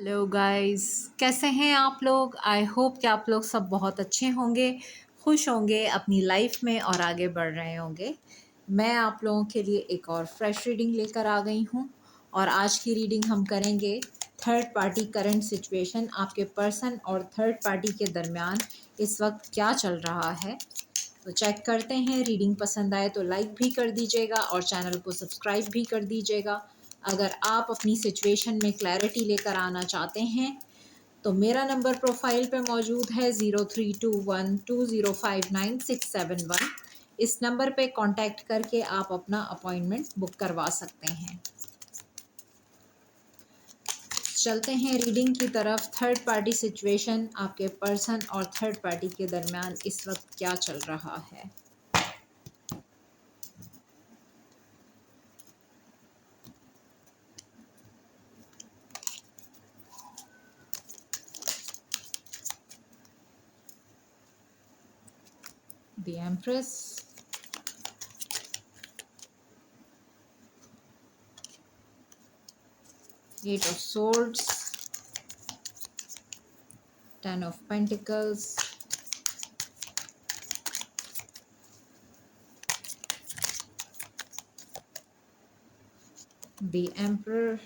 Hello guys, कैसे हैं आप लोग। आई होप कि आप लोग सब बहुत अच्छे होंगे, खुश होंगे अपनी लाइफ में और आगे बढ़ रहे होंगे। मैं आप लोगों के लिए एक और फ्रेश रीडिंग लेकर आ गई हूँ और आज की रीडिंग हम करेंगे थर्ड पार्टी करंट सिचुएशन। आपके पर्सन और थर्ड पार्टी के दरमियान इस वक्त क्या चल रहा है, तो चेक करते हैं। रीडिंग पसंद आए तो लाइक भी कर दीजिएगा और चैनल को सब्सक्राइब भी कर दीजिएगा। अगर आप अपनी सिचुएशन में क्लैरिटी लेकर आना चाहते हैं तो मेरा नंबर प्रोफाइल पे मौजूद है 0321205967 इस नंबर पे कांटेक्ट करके आप अपना अपॉइंटमेंट बुक करवा सकते हैं। चलते हैं रीडिंग की तरफ। थर्ड पार्टी सिचुएशन, आपके पर्सन और थर्ड पार्टी के दरमियान इस वक्त क्या चल रहा है। The Empress, Eight of Swords, Ten of Pentacles, The Emperor।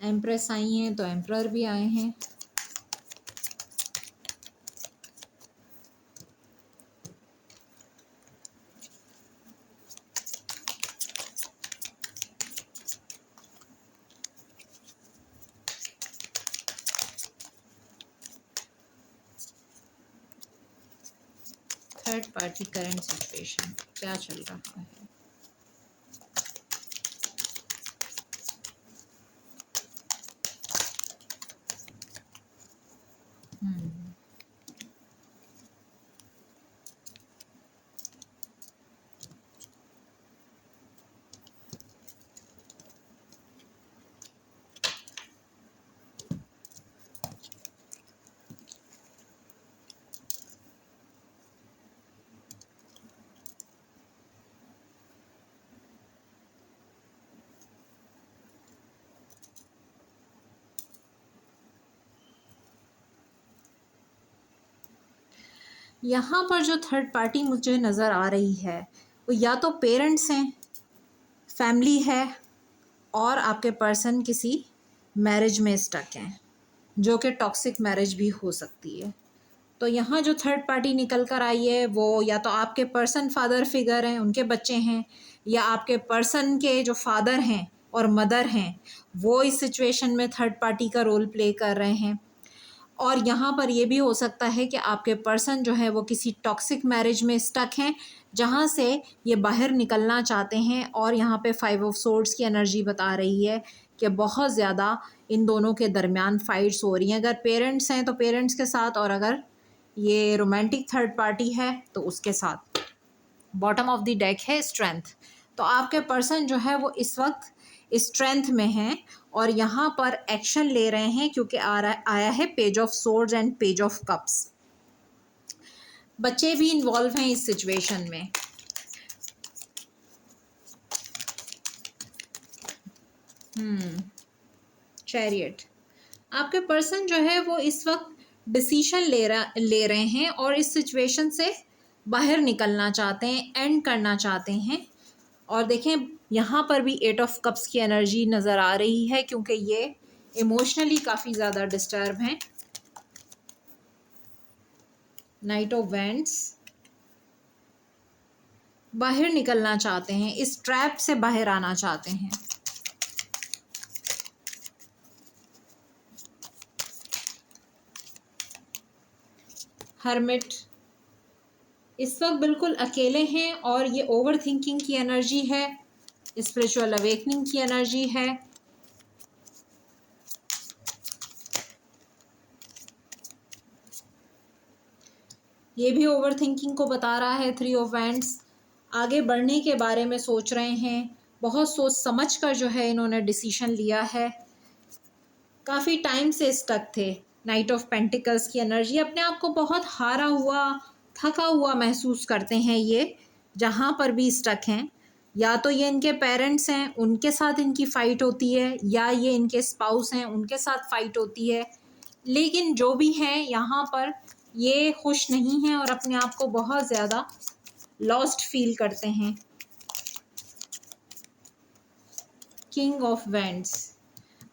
Empress आई हैं तो एम्प्रर भी आए हैं। थर्ड पार्टी करंट सिचुएशन क्या चल रहा है। यहाँ पर जो थर्ड पार्टी मुझे नज़र आ रही है वो या तो पेरेंट्स हैं, फैमिली है, और आपके पर्सन किसी मैरिज में स्टक हैं, जो कि टॉक्सिक मैरिज भी हो सकती है। तो यहाँ जो थर्ड पार्टी निकल कर आई है वो या तो आपके पर्सन फादर फिगर हैं, उनके बच्चे हैं, या आपके पर्सन के जो फादर हैं और मदर हैं वो इस सिचुएशन में थर्ड पार्टी का रोल प्ले कर रहे हैं। और यहाँ पर ये भी हो सकता है कि आपके पर्सन जो है वो किसी टॉक्सिक मैरिज में स्टक हैं, जहाँ से ये बाहर निकलना चाहते हैं। और यहाँ पे 5 ऑफ सोर्ड्स की एनर्जी बता रही है कि बहुत ज़्यादा इन दोनों के दरमियान फाइट्स हो रही हैं। अगर पेरेंट्स हैं तो पेरेंट्स के साथ, और अगर ये रोमांटिक थर्ड पार्टी है तो उसके साथ। बॉटम ऑफ द डेक है स्ट्रेंथ। तो आपके पर्सन जो है वो इस वक्त स्ट्रेंथ में हैं और यहाँ पर एक्शन ले रहे हैं, क्योंकि आया है page of Swords and page of cups. बच्चे भी इन्वॉल्व हैं इस सिचुएशन में। चैरियट, आपके पर्सन जो है वो इस वक्त डिसीजन ले रहे हैं और इस सिचुएशन से बाहर निकलना चाहते हैं, एंड करना चाहते हैं। और देखें यहाँ पर भी 8 ऑफ कप्स की एनर्जी नज़र आ रही है, क्योंकि ये इमोशनली काफ़ी ज़्यादा डिस्टर्ब हैं। नाइट ऑफ वैंड्स, बाहर निकलना चाहते हैं, इस ट्रैप से बाहर आना चाहते हैं। हर्मिट, इस वक्त बिल्कुल अकेले हैं और ये ओवर थिंकिंग की एनर्जी है, स्पिरिचुअल अवेकनिंग की एनर्जी है। ये भी ओवर थिंकिंग को बता रहा है। 3 ऑफ वैंड्स, आगे बढ़ने के बारे में सोच रहे हैं, बहुत सोच समझ कर जो है इन्होंने डिसीजन लिया है। काफ़ी टाइम से स्टक थे। नाइट ऑफ पेंटिकल्स की एनर्जी, अपने आप को बहुत हारा हुआ, थका हुआ महसूस करते हैं ये, जहाँ पर भी स्टक हैं। या तो ये इनके पेरेंट्स हैं, उनके साथ इनकी फ़ाइट होती है, या ये इनके स्पाउस हैं, उनके साथ फ़ाइट होती है। लेकिन जो भी है यहाँ पर ये खुश नहीं हैं और अपने आप को बहुत ज़्यादा लॉस्ट फील करते हैं। किंग ऑफ वैंड्स,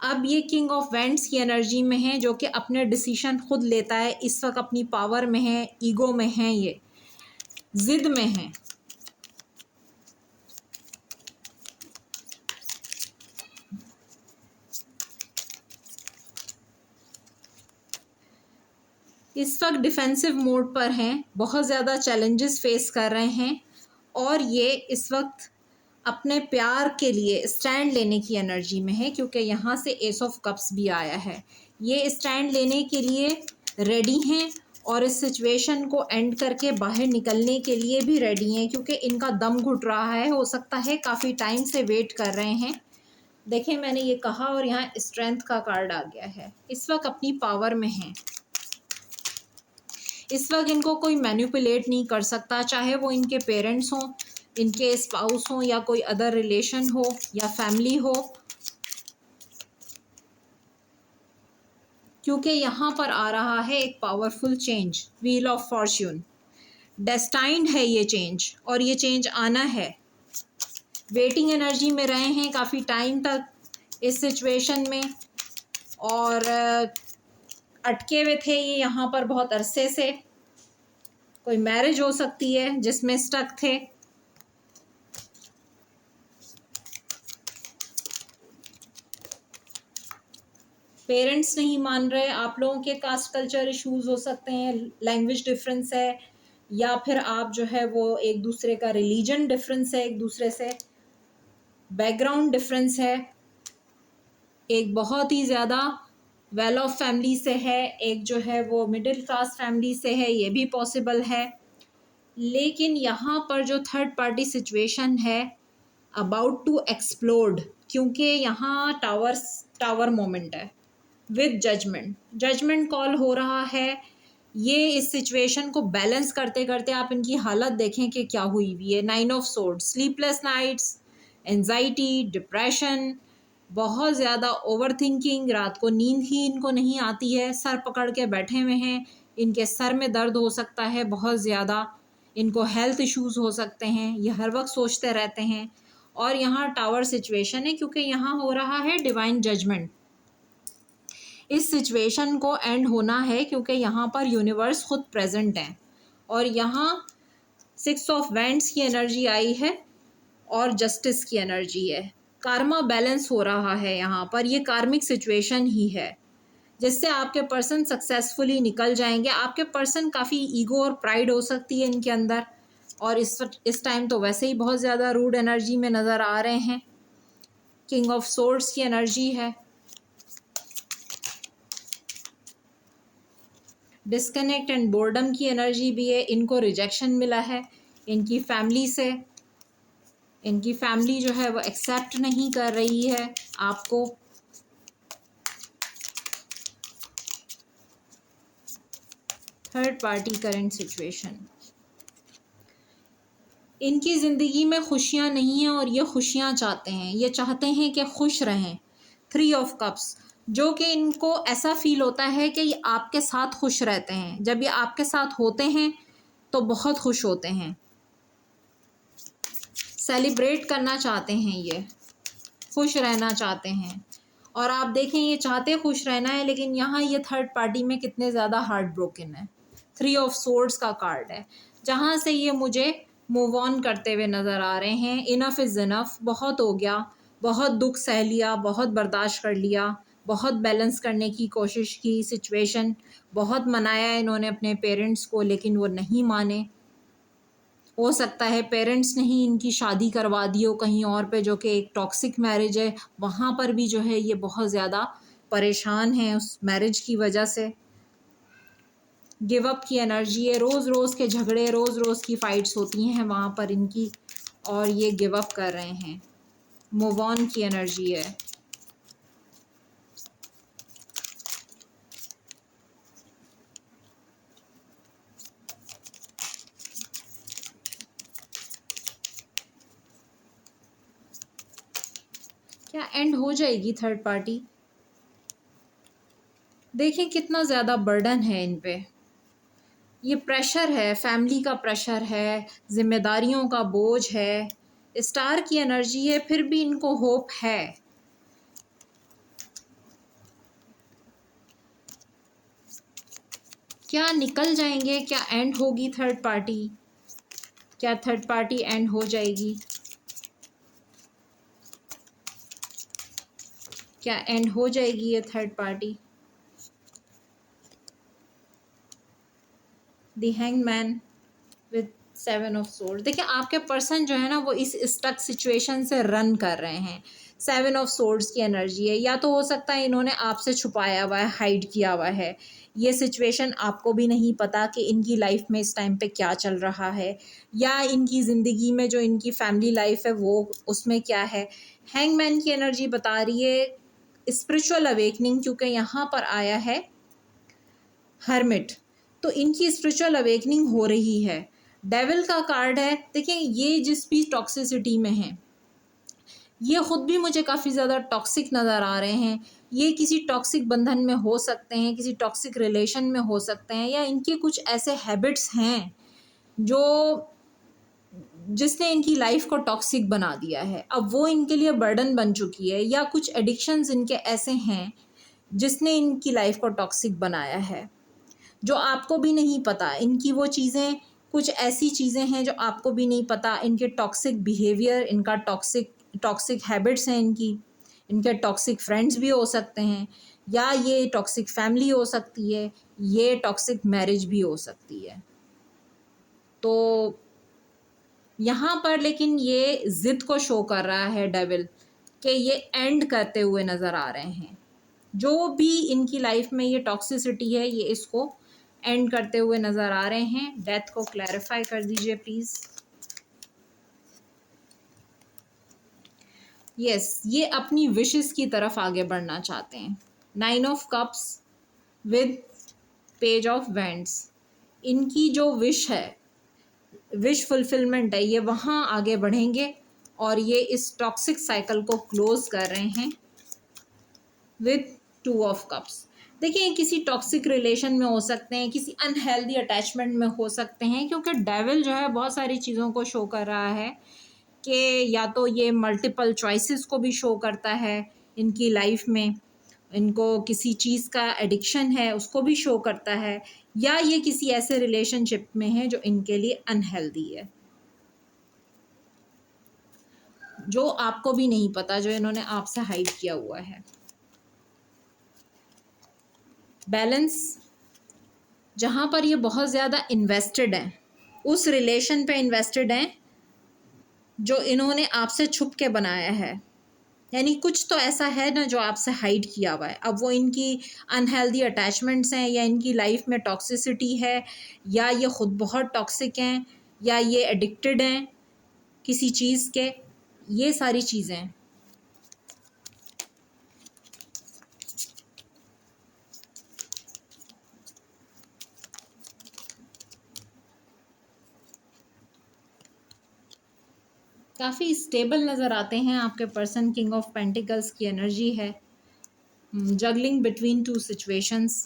अब ये किंग ऑफ वैंड्स की एनर्जी में है, जो कि अपने डिसीशन खुद लेता है। इस वक्त अपनी पावर में है, ईगो में है, ये जिद में है। इस वक्त डिफेंसिव मोड पर हैं, बहुत ज़्यादा चैलेंजेस फेस कर रहे हैं और ये इस वक्त अपने प्यार के लिए स्टैंड लेने की एनर्जी में है, क्योंकि यहाँ से एस ऑफ कप्स भी आया है। ये स्टैंड लेने के लिए रेडी हैं और इस सिचुएशन को एंड करके बाहर निकलने के लिए भी रेडी हैं, क्योंकि इनका दम घुट रहा है। हो सकता है काफ़ी टाइम से वेट कर रहे हैं। देखें, मैंने ये कहा और यहाँ स्ट्रेंथ का कार्ड आ गया है। इस वक्त अपनी पावर में हैं। इस वक्त इनको कोई मैनिपुलेट नहीं कर सकता, चाहे वो इनके पेरेंट्स हों, इनके स्पाउस हों, या कोई अदर रिलेशन हो, या फैमिली हो, क्योंकि यहाँ पर आ रहा है एक powerful change, wheel of Fortune. Destined है ये चेंज और ये चेंज आना है। वेटिंग एनर्जी में रहे हैं काफ़ी टाइम तक इस सिचुएशन में और अटके हुए थे ये यहाँ पर बहुत अरसे से। कोई मैरिज हो सकती है जिसमें स्टक थे। पेरेंट्स नहीं मान रहे, आप लोगों के कास्ट कल्चर इश्यूज हो सकते हैं, लैंग्वेज डिफरेंस है, या फिर आप जो है वो एक दूसरे का रिलीजन डिफरेंस है, एक दूसरे से बैकग्राउंड डिफरेंस है। एक बहुत ही ज़्यादा वेल ऑफ फैमिली से है, एक जो है वो मिडिल क्लास फैमिली से है, ये भी पॉसिबल है। लेकिन यहाँ पर जो थर्ड पार्टी सिचुएशन है अबाउट टू एक्सप्लोड, क्योंकि यहाँ टावर मोमेंट है विद जजमेंट कॉल हो रहा है। ये इस सिचुएशन को बैलेंस करते करते आप इनकी हालत देखें कि क्या हुई हुई है। 9 of swords, sleepless nights, anxiety, depression, बहुत ज़्यादा ओवर थिंकिंग, रात को नींद ही इनको नहीं आती है, सर पकड़ के बैठे हुए हैं, इनके सर में दर्द हो सकता है बहुत ज़्यादा, इनको हेल्थ इश्यूज़ हो सकते हैं, ये हर वक्त सोचते रहते हैं। और यहाँ टावर सिचुएशन है क्योंकि यहाँ हो रहा है डिवाइन जजमेंट। इस सिचुएशन को एंड होना है क्योंकि यहाँ पर यूनिवर्स खुद प्रेजेंट है और यहाँ 6 ऑफ वैंड्स की एनर्जी आई है और जस्टिस की एनर्जी है। कार्मा बैलेंस हो रहा है यहाँ पर, ये कार्मिक सिचुएशन ही है जिससे आपके पर्सन सक्सेसफुली निकल जाएंगे। आपके पर्सन काफ़ी ईगो और प्राइड हो सकती है इनके अंदर और इस टाइम तो वैसे ही बहुत ज़्यादा रूड एनर्जी में नज़र आ रहे हैं। किंग ऑफ सोर्ड्स की एनर्जी है। डिस्कनेक्ट एंड बोर्डम की एनर्जी भी है। इनको रिजेक्शन मिला है इनकी फैमिली से, इनकी फैमिली जो है वो एक्सेप्ट नहीं कर रही है आपको। थर्ड पार्टी करंट सिचुएशन, इनकी ज़िंदगी में खुशियाँ नहीं हैं और ये खुशियाँ चाहते हैं, ये चाहते हैं कि खुश रहें। 3 ऑफ कप्स, जो कि इनको ऐसा फील होता है कि ये आपके साथ खुश रहते हैं, जब ये आपके साथ होते हैं तो बहुत खुश होते हैं, सेलिब्रेट करना चाहते हैं, ये खुश रहना चाहते हैं। और आप देखें ये चाहते खुश रहना है, लेकिन यहाँ ये थर्ड पार्टी में कितने ज़्यादा हार्ट ब्रोकन है। 3 ऑफ सोर्ड्स का कार्ड है जहाँ से ये मुझे मूव ऑन करते हुए नज़र आ रहे हैं। इनफ इज़ इनफ, बहुत हो गया, बहुत दुख सह लिया, बहुत बर्दाश्त कर लिया, बहुत बैलेंस करने की कोशिश की सिचुएशन, बहुत मनाया इन्होंने अपने पेरेंट्स को लेकिन वो नहीं माने। हो सकता है पेरेंट्स ने ही इनकी शादी करवा दी हो कहीं और पे, जो कि एक टॉक्सिक मैरिज है, वहाँ पर भी जो है ये बहुत ज़्यादा परेशान हैं उस मैरिज की वजह से। गिव अप की एनर्जी है, रोज़ रोज़ के झगड़े, रोज़ रोज़ की फ़ाइट्स होती हैं वहाँ पर इनकी और ये गिव अप कर रहे हैं। मूव ऑन की एनर्जी है। एंड हो जाएगी थर्ड पार्टी। देखें कितना ज़्यादा बर्डन है इन पे, ये प्रेशर है, फैमिली का प्रेशर है, जिम्मेदारियों का बोझ है, स्टार की एनर्जी है, फिर भी इनको होप है। क्या निकल जाएंगे, क्या एंड होगी थर्ड पार्टी, क्या थर्ड पार्टी एंड हो जाएगी, क्या एंड हो जाएगी ये third party. The hangman with 7 of sword. देखिए आपके पर्सन जो है ना वो इस स्टक सिचुएशन से रन कर रहे हैं। 7 ऑफ सोर्ड्स की एनर्जी है, या तो हो सकता है इन्होंने आपसे छुपाया हुआ है, हाइड किया हुआ है ये सिचुएशन, आपको भी नहीं पता कि इनकी लाइफ में इस टाइम पे क्या चल रहा है, या इनकी ज़िंदगी में जो इनकी फैमिली लाइफ है वो उसमें क्या है। हैंगमैन की एनर्जी बता रही है स्पिरिचुअल अवेकनिंग, क्योंकि यहाँ पर आया है हर्मिट, तो इनकी स्पिरिचुअल अवेकनिंग हो रही है। डेविल का कार्ड है। देखिए ये जिस भी टॉक्सिसिटी में है, ये ख़ुद भी मुझे काफ़ी ज़्यादा टॉक्सिक नज़र आ रहे हैं। ये किसी टॉक्सिक बंधन में हो सकते हैं, किसी टॉक्सिक रिलेशन में हो सकते हैं, या इनके कुछ ऐसे हैबिट्स हैं जो जिसने इनकी लाइफ को टॉक्सिक बना दिया है। अब वो इनके लिए बर्डन बन चुकी है, या कुछ एडिक्शंस इनके ऐसे हैं जिसने इनकी लाइफ को टॉक्सिक बनाया है, जो आपको भी नहीं पता। इनकी वो चीज़ें, कुछ ऐसी चीज़ें हैं जो आपको भी नहीं पता। इनके टॉक्सिक बिहेवियर, इनका टॉक्सिक हैबिट्स हैं इनके टॉक्सिक फ्रेंड्स भी हो सकते हैं, या ये टॉक्सिक फैमिली हो सकती है, ये टॉक्सिक मैरिज भी हो सकती है। तो यहाँ पर लेकिन ये ज़िद को शो कर रहा है डेविल कि ये एंड करते हुए नज़र आ रहे हैं। जो भी इनकी लाइफ में ये टॉक्सिसिटी है ये इसको एंड करते हुए नज़र आ रहे हैं। डेथ को क्लैरिफाई कर दीजिए प्लीज़। यस, ये अपनी विशेस की तरफ आगे बढ़ना चाहते हैं। 9 of cups with page of wands, इनकी जो विश है, विश फुलफिलमेंट है, ये वहाँ आगे बढ़ेंगे और ये इस टॉक्सिक साइकिल को क्लोज कर रहे हैं विद 2 ऑफ कप्स। देखिए किसी टॉक्सिक रिलेशन में हो सकते हैं, किसी अनहेल्दी अटैचमेंट में हो सकते हैं, क्योंकि डेविल जो है बहुत सारी चीज़ों को शो कर रहा है कि या तो ये मल्टीपल चॉइसेस को भी शो करता है इनकी लाइफ में, इनको किसी चीज़ का एडिक्शन है उसको भी शो करता है, या ये किसी ऐसे रिलेशनशिप में है जो इनके लिए अनहेल्दी है, जो आपको भी नहीं पता, जो इन्होंने आपसे हाइड किया हुआ है। बैलेंस, जहाँ पर ये बहुत ज़्यादा इन्वेस्टेड हैं, उस रिलेशन पे इन्वेस्टेड हैं जो इन्होंने आपसे छुप के बनाया है, यानी कुछ तो ऐसा है ना जो आपसे हाइड किया हुआ है। अब वो इनकी अनहेल्दी अटैचमेंट्स हैं, या इनकी लाइफ में टॉक्सिसिटी है, या ये ख़ुद बहुत टॉक्सिक हैं, या ये एडिक्टेड हैं किसी चीज़ के, ये सारी चीज़ें। काफ़ी स्टेबल नज़र आते हैं आपके पर्सन। किंग ऑफ पेंटिकल्स की एनर्जी है। जगलिंग बिटवीन 2 सिचुएशंस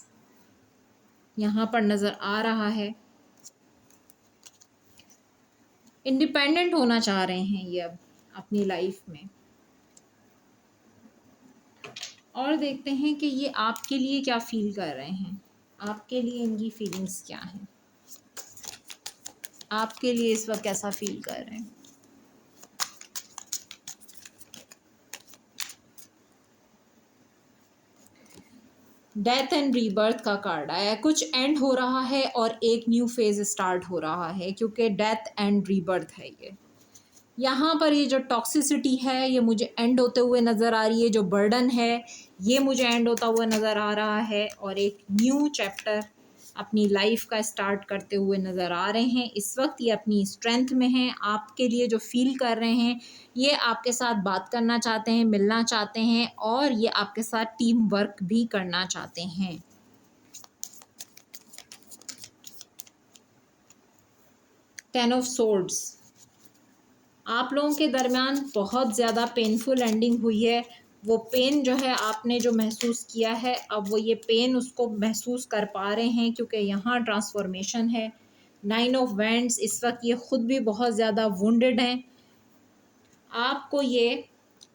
यहाँ पर नज़र आ रहा है। इंडिपेंडेंट होना चाह रहे हैं ये अब अपनी लाइफ में। और देखते हैं कि ये आपके लिए क्या फील कर रहे हैं, आपके लिए इनकी फीलिंग्स क्या हैं, आपके लिए इस वक्त कैसा फील कर रहे हैं। डेथ एंड रीबर्थ का कार्ड आया है। कुछ एंड हो रहा है और एक न्यू फेज स्टार्ट हो रहा है, क्योंकि डेथ एंड रीबर्थ है ये। यहाँ पर ये जो टॉक्सिसिटी है ये मुझे एंड होते हुए नज़र आ रही है, जो बर्डन है ये मुझे एंड होता हुआ नज़र आ रहा है, और एक न्यू चैप्टर अपनी लाइफ का स्टार्ट करते हुए नज़र आ रहे हैं। इस वक्त ये अपनी स्ट्रेंथ में हैं। आपके लिए जो फील कर रहे हैं, ये आपके साथ बात करना चाहते हैं, मिलना चाहते हैं, और ये आपके साथ टीम वर्क भी करना चाहते हैं। टेन ऑफ सोर्ड्स, आप लोगों के दरमियान बहुत ज़्यादा पेनफुल एंडिंग हुई है, वो पेन जो है आपने जो महसूस किया है, अब वो ये पेन उसको महसूस कर पा रहे हैं, क्योंकि यहाँ ट्रांसफॉर्मेशन है। 9 ऑफ वैंड्स, इस वक्त ये ख़ुद भी बहुत ज़्यादा वुंडेड हैं। आपको ये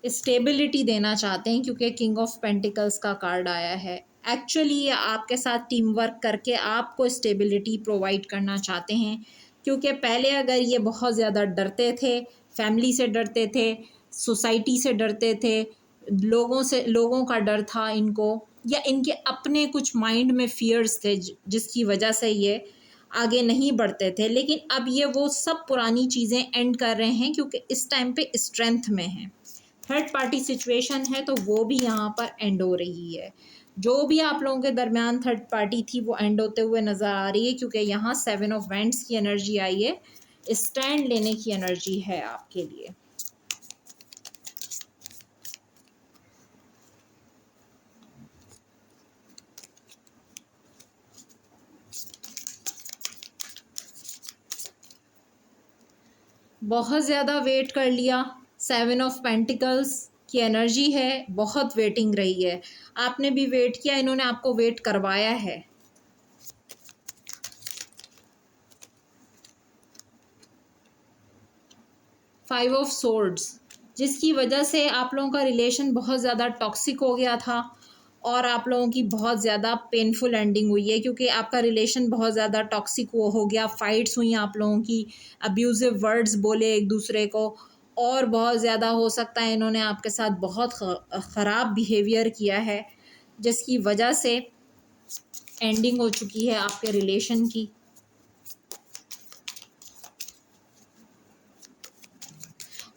स्टेबिलिटी देना चाहते हैं, क्योंकि किंग ऑफ पेंटिकल्स का कार्ड आया है। एक्चुअली ये आपके साथ टीम वर्क करके आपको स्टेबिलिटी प्रोवाइड करना चाहते हैं, क्योंकि पहले अगर ये बहुत ज़्यादा डरते थे, फैमिली से डरते थे, सोसाइटी से डरते थे, लोगों का डर था इनको, या इनके अपने कुछ माइंड में फियर्स थे जिसकी वजह से ये आगे नहीं बढ़ते थे, लेकिन अब ये वो सब पुरानी चीज़ें एंड कर रहे हैं, क्योंकि इस टाइम पे स्ट्रेंथ में है। थर्ड पार्टी सिचुएशन है तो वो भी यहाँ पर एंड हो रही है। जो भी आप लोगों के दरमियान थर्ड पार्टी थी वो एंड होते हुए नज़र आ रही है, क्योंकि यहाँ 7 ऑफ वैंड्स की एनर्जी आई है। स्टैंड लेने की एनर्जी है आपके लिए। बहुत ज़्यादा वेट कर लिया, 7 ऑफ पेंटिकल्स की एनर्जी है, बहुत वेटिंग रही है। आपने भी वेट किया, इन्होंने आपको वेट करवाया है। फाइव ऑफ सोर्ड्स, जिसकी वजह से आप लोगों का रिलेशन बहुत ज़्यादा टॉक्सिक हो गया था और आप लोगों की बहुत ज़्यादा पेनफुल एंडिंग हुई है, क्योंकि आपका रिलेशन बहुत ज़्यादा टॉक्सिक हो गया। फाइट्स हुई आप लोगों की, अब्यूज़िव वर्ड्स बोले एक दूसरे को, और बहुत ज़्यादा हो सकता है इन्होंने आपके साथ बहुत ख़राब बिहेवियर किया है, जिसकी वजह से एंडिंग हो चुकी है आपके रिलेशन की।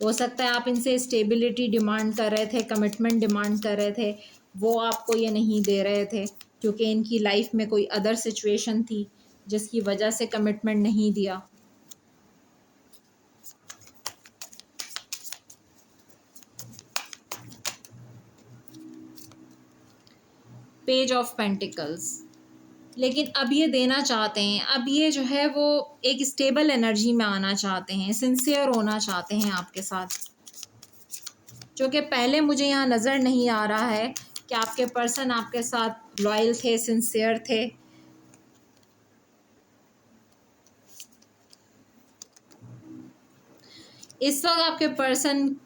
हो सकता है आप इनसे स्टेबिलिटी डिमांड कर रहे थे, कमिटमेंट डिमांड कर रहे थे, वो आपको ये नहीं दे रहे थे, क्योंकि इनकी लाइफ में कोई अदर सिचुएशन थी जिसकी वजह से कमिटमेंट नहीं दिया। पेज ऑफ पेंटिकल्स, लेकिन अब ये देना चाहते हैं, अब ये जो है वो एक स्टेबल एनर्जी में आना चाहते हैं, सिंसियर होना चाहते हैं आपके साथ, जो कि पहले मुझे यहाँ नज़र नहीं आ रहा है कि आपके पर्सन आपके साथ लॉयल थे, सिंसियर थे। इस वक्त आपके पर्सन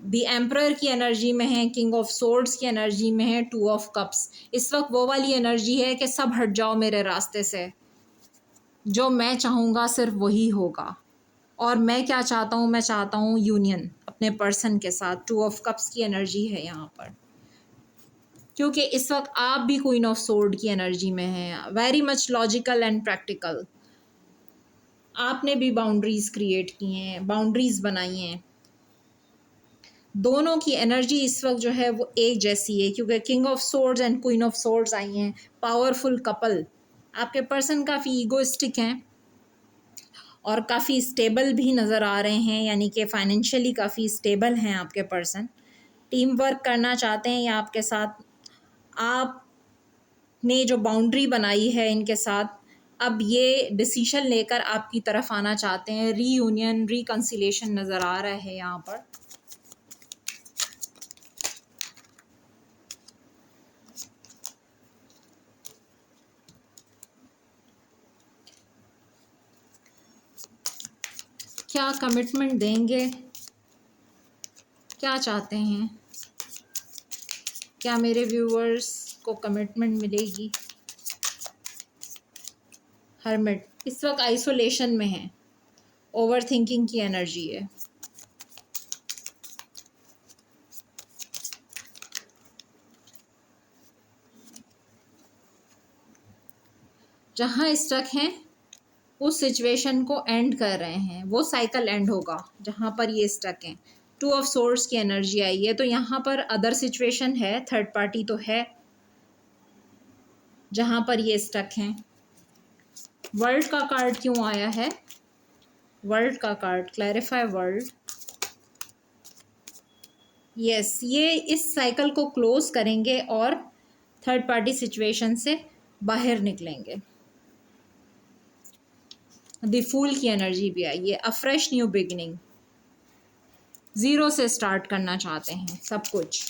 दी एम्परर की एनर्जी में है, किंग ऑफ सोर्ड्स की एनर्जी में है, 2 ऑफ कप्स। इस वक्त वो वाली एनर्जी है कि सब हट जाओ मेरे रास्ते से, जो मैं चाहूँगा सिर्फ वही होगा। और मैं क्या चाहता हूँ, मैं चाहता हूँ यूनियन अपने पर्सन के साथ। 2 ऑफ कप्स की एनर्जी है यहाँ पर, क्योंकि इस वक्त आप भी क्वीन ऑफ सोर्ड की एनर्जी में हैं, very much logical and practical. आपने भी बाउंड्रीज़ क्रिएट की हैं, बाउंड्रीज़ बनाई हैं। दोनों की एनर्जी इस वक्त जो है वो एक जैसी है, क्योंकि King of Swords and Queen of Swords आई हैं, पावरफुल कपल। आपके पर्सन काफ़ी ईगोइस्टिक हैं और काफ़ी स्टेबल भी नज़र आ रहे हैं, यानी कि फाइनेंशियली काफ़ी स्टेबल हैं आपके पर्सन। टीम वर्क करना चाहते हैं या आपके साथ, आपने जो बाउंड्री बनाई है इनके साथ, अब ये डिसीजन लेकर आपकी तरफ आना चाहते हैं। रीयूनियन, रिकन्सिलेशन नज़र आ रहा है यहाँ पर। क्या कमिटमेंट देंगे, क्या चाहते हैं, क्या मेरे व्यूअर्स को कमिटमेंट मिलेगी? हर्मिट इस वक्त आइसोलेशन में है, ओवर थिंकिंग की एनर्जी है। जहाँ स्टक हैं उस सिचुएशन को एंड कर रहे हैं, वो साइकिल एंड होगा जहाँ पर ये स्टक हैं। 2 ऑफ सोर्ड्स की एनर्जी आई है, तो यहाँ पर अदर सिचुएशन है, थर्ड पार्टी तो है जहाँ पर ये स्टक हैं। वर्ल्ड का कार्ड क्यों आया है? वर्ल्ड का कार्ड, क्लैरिफाई वर्ल्ड। यस, ये इस साइकिल को क्लोज करेंगे और थर्ड पार्टी सिचुएशन से बाहर निकलेंगे। द फूल की एनर्जी भी आई है, अ फ्रेश न्यू बिगिनिंग, ज़ीरो से स्टार्ट करना चाहते हैं सब कुछ।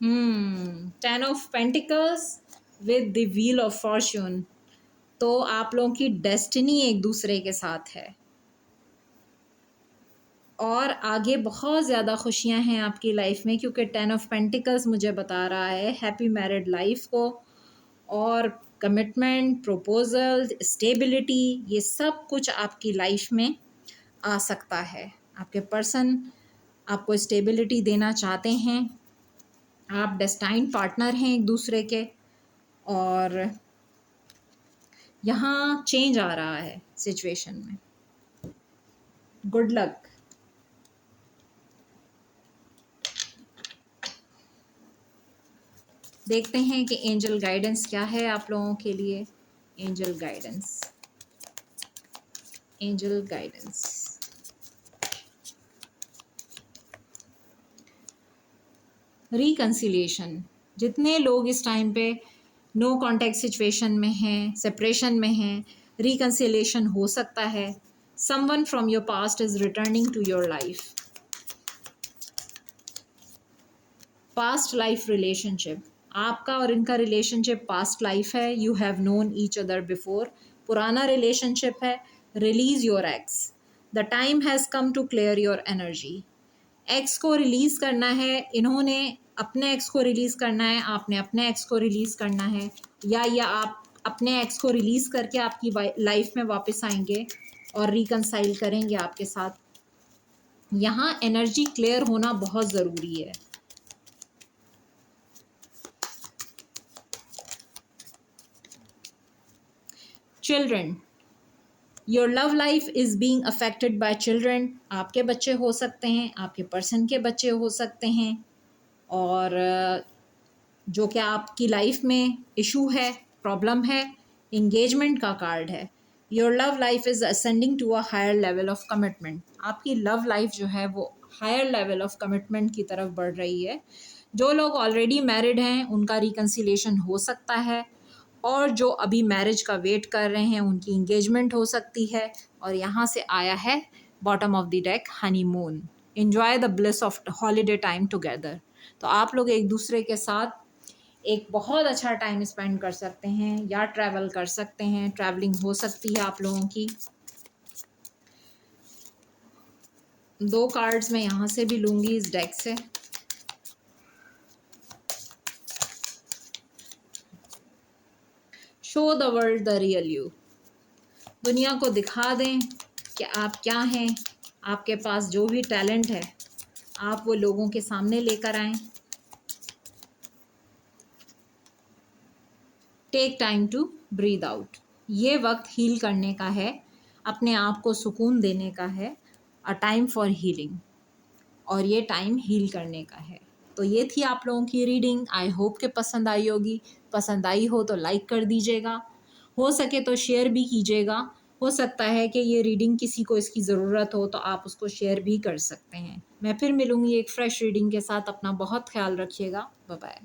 10 of pentacles with the wheel of Fortune. तो आप लोगों की डेस्टिनी एक दूसरे के साथ है और आगे बहुत ज़्यादा खुशियां हैं आपकी लाइफ में, क्योंकि 10 ऑफ पेंटिकल्स मुझे बता रहा है हैप्पी मैरिड लाइफ को, और कमिटमेंट, प्रपोजल, स्टेबिलिटी, ये सब कुछ आपकी लाइफ में आ सकता है। आपके पर्सन आपको स्टेबिलिटी देना चाहते हैं, आप डेस्टाइन पार्टनर हैं एक दूसरे के, और यहाँ चेंज आ रहा है सिचुएशन में। Good luck. देखते हैं कि एंजल गाइडेंस क्या है आप लोगों के लिए। Angel guidance, angel guidance. Reconciliation. जितने लोग इस टाइम पे नो कॉन्टैक्ट सिचुएशन में हैं, सेपरेशन में हैं, रिकंसिलिएशन हो सकता है। Someone from your past is returning to your life. Past life relationship, आपका और इनका रिलेशनशिप पास्ट लाइफ है। You have known each other before, पुराना रिलेशनशिप है। Release your ex, the time has come to clear your energy. Ex को release करना है, इन्होंने अपने एक्स को रिलीज़ करना है, आपने अपने एक्स को रिलीज़ करना है, या आप अपने एक्स को रिलीज़ करके आपकी लाइफ में वापस आएंगे और रिकंसाइल करेंगे आपके साथ। यहाँ एनर्जी क्लियर होना बहुत ज़रूरी है। Children, your love life is being affected by children. आपके बच्चे हो सकते हैं, आपके पर्सन के बच्चे हो सकते हैं, और जो कि आपकी लाइफ में इशू है, प्रॉब्लम है। इंगेजमेंट का कार्ड है। Your love life is ascending to a higher level of commitment. आपकी लव लाइफ जो है वो हायर लेवल ऑफ कमिटमेंट की तरफ बढ़ रही है। जो लोग ऑलरेडी मैरिड हैं उनका रिकंसिलिएशन हो सकता है, और जो अभी मैरिज का वेट कर रहे हैं उनकी इंगेजमेंट हो सकती है। और यहाँ से आया है bottom of the deck, honeymoon. Enjoy the bliss of holiday time together. तो आप लोग एक दूसरे के साथ एक बहुत अच्छा टाइम स्पेंड कर सकते हैं, या ट्रैवल कर सकते हैं। ट्रैवलिंग हो सकती है आप लोगों की। 2 कार्ड्स मैं यहाँ से भी लूँगी इस डेक से। Show the world the real you. दुनिया को दिखा दें कि आप क्या हैं। आपके पास जो भी टैलेंट है आप वो लोगों के सामने लेकर आएं। Take time to breathe out. ये वक्त हील करने का है, अपने आप को सुकून देने का है। अ टाइम फॉर हीलिंग, और ये टाइम हील करने का है। तो ये थी आप लोगों की रीडिंग। आई होप कि पसंद आई होगी। पसंद आई हो तो लाइक कर दीजिएगा, हो सके तो शेयर भी कीजिएगा। हो सकता है कि ये रीडिंग किसी को इसकी ज़रूरत हो तो आप उसको शेयर भी कर सकते हैं। मैं फिर मिलूँगी एक फ़्रेश रीडिंग के साथ। अपना बहुत ख्याल रखिएगा। Bye bye.